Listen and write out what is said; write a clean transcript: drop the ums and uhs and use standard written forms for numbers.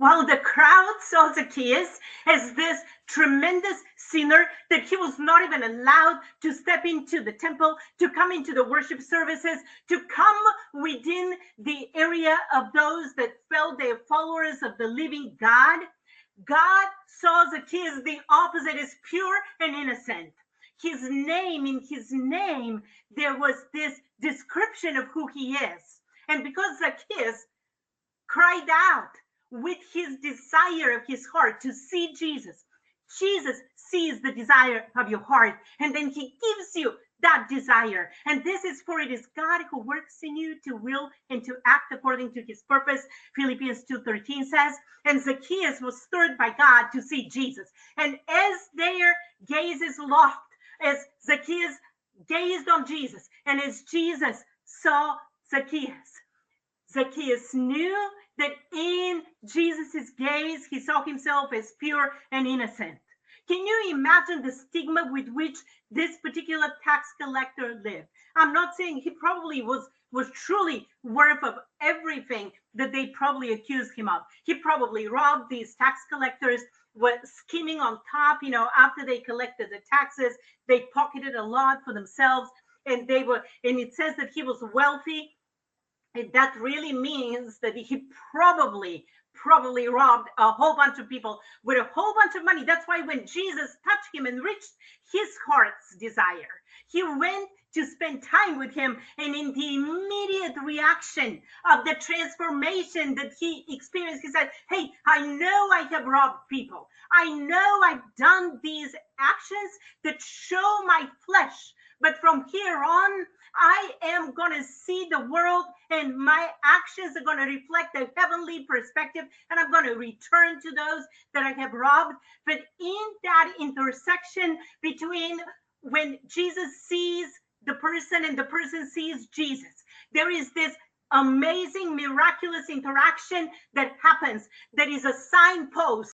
While the crowd saw Zacchaeus as this tremendous sinner that he was not even allowed to step into the temple, to come into the worship services, to come within the area of those that felt they are followers of the living God, God saw Zacchaeus the opposite, as pure and innocent. In his name, there was this description of who he is. And because Zacchaeus cried out with his desire of his heart to see Jesus, Jesus sees the desire of your heart, and then he gives you that desire. And this is for it is God who works in you to will and to act according to his purpose. Philippians 2:13 says, and Zacchaeus was stirred by God to see Jesus. And as their gaze is locked, as Zacchaeus gazed on Jesus, and as Jesus saw Zacchaeus, Zacchaeus knew that in Jesus' gaze, he saw himself as pure and innocent. Can you imagine the stigma with which this particular tax collector lived? I'm not saying he probably was truly worth of everything that they probably accused him of. He probably robbed these tax collectors, was scheming on top. After they collected the taxes, they pocketed a lot for themselves, and it says that he was wealthy. And that really means that he probably robbed a whole bunch of people with a whole bunch of money. That's why when Jesus touched him and reached his heart's desire, he went to spend time with him. And in the immediate reaction of the transformation that he experienced, he said, hey, I know I have robbed people. I know I've done these actions that show my flesh. But from here on, I am going to see the world, and my actions are going to reflect a heavenly perspective, and I'm going to return to those that I have robbed. But in that intersection between when Jesus sees the person and the person sees Jesus, there is this amazing, miraculous interaction that happens that is a signpost